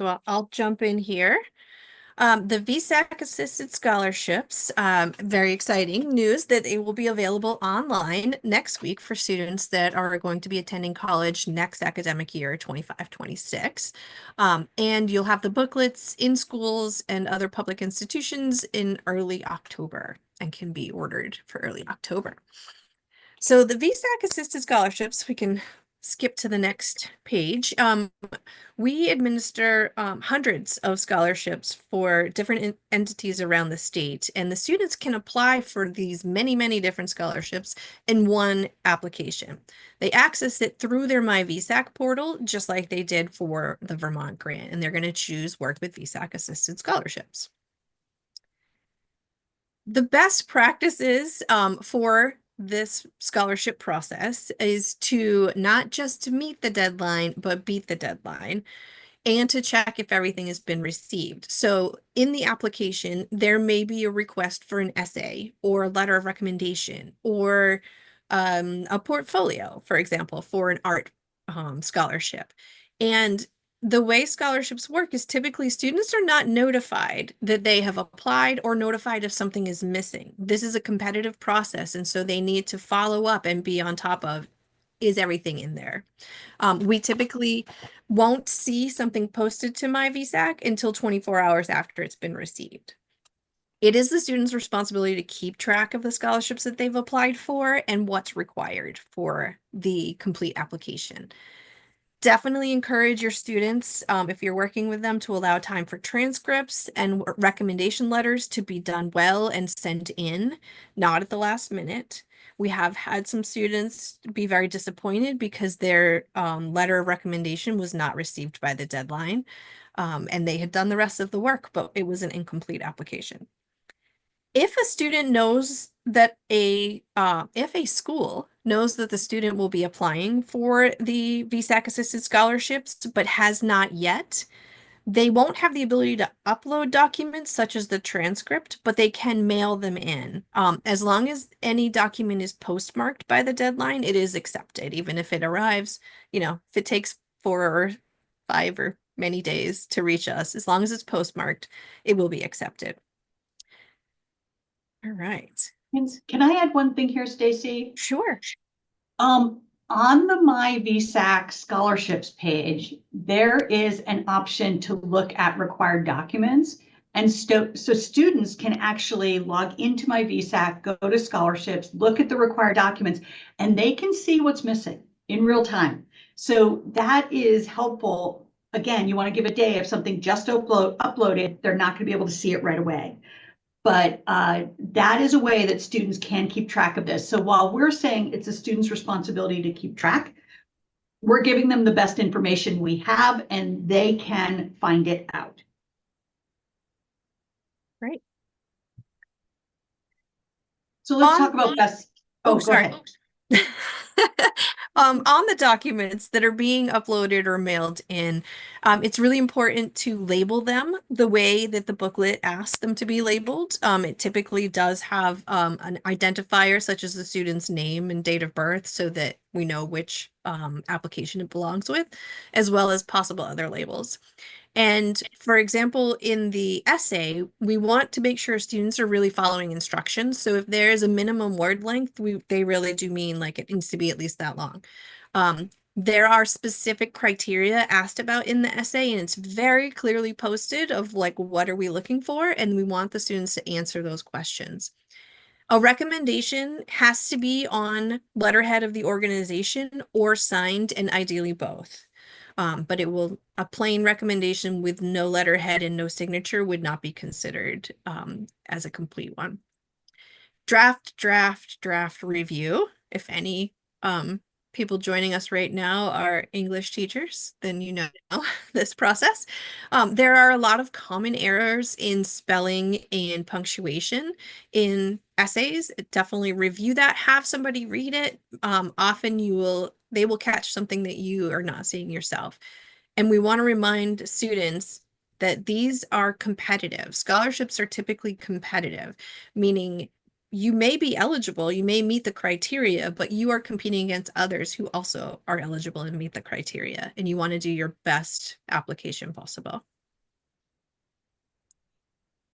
So I'll jump in here. The VSAC assisted scholarships, very exciting news that it will be available online next week for students that are going to be attending college next academic year, 25-26. And you'll have the booklets in schools and other public institutions in early October and can be ordered for early October. So the VSAC assisted scholarships, we can skip to the next page. We administer hundreds of scholarships for different entities around the state, and the students can apply for these many, many different scholarships in one application. They access it through their My VSAC portal, just like they did for the Vermont grant, and they're going to choose work with VSAC assisted scholarships. The best practices for this scholarship process is to not just meet the deadline, but beat the deadline, and to check if everything has been received. So in the application, there may be a request for an essay or a letter of recommendation or a portfolio, for example, for an art scholarship. And the way scholarships work is typically students are not notified that they have applied or notified if something is missing. This is a competitive process, and so they need to follow up and be on top of, is everything in there? We typically won't see something posted to My VSAC until 24 hours after it's been received. It is the student's responsibility to keep track of the scholarships that they've applied for and what's required for the complete application. Definitely encourage your students, if you're working with them, to allow time for transcripts and recommendation letters to be done well and sent in, not at the last minute. We have had some students be very disappointed because their letter of recommendation was not received by the deadline, and they had done the rest of the work, but it was an incomplete application. If a student knows that if a school knows that the student will be applying for the VSAC assisted scholarships, but has not yet, they won't have the ability to upload documents such as the transcript, but they can mail them in. As long as any document is postmarked by the deadline, it is accepted, even if it arrives, if it takes 4 or 5 or many days to reach us, as long as it's postmarked, it will be accepted. All right. Can I add one thing here, Stacy? Sure. On the My VSAC scholarships page, there is an option to look at required documents. And so students can actually log into My VSAC, go to scholarships, look at the required documents, and they can see what's missing in real time. So that is helpful. Again, you want to give a day if something just uploaded, they're not going to be able to see it right away. But that is a way that students can keep track of this. So while we're saying it's a student's responsibility to keep track, we're giving them the best information we have, and they can find it out. Great. So let's talk about best. Oh, go sorry. ahead. On the documents that are being uploaded or mailed in, it's really important to label them the way that the booklet asks them to be labeled. It typically does have an identifier such as the student's name and date of birth so that we know which application it belongs with, as well as possible other labels. And for example, in the essay, we want to make sure students are really following instructions. So if there is a minimum word length, they really do mean like it needs to be at least that long. There are specific criteria asked about in the essay, and it's very clearly posted of like, what are we looking for? And we want the students to answer those questions. A recommendation has to be on letterhead of the organization or signed, and ideally both. But a plain recommendation with no letterhead and no signature would not be considered as a complete one. Draft review. If any people joining us right now are English teachers, then you know this process. There are a lot of common errors in spelling and punctuation in essays. Definitely review that. Have somebody read it. Often they will catch something that you are not seeing yourself. And we want to remind students that these are competitive. Scholarships are typically competitive, meaning you may be eligible, you may meet the criteria, but you are competing against others who also are eligible and meet the criteria, and you want to do your best application possible.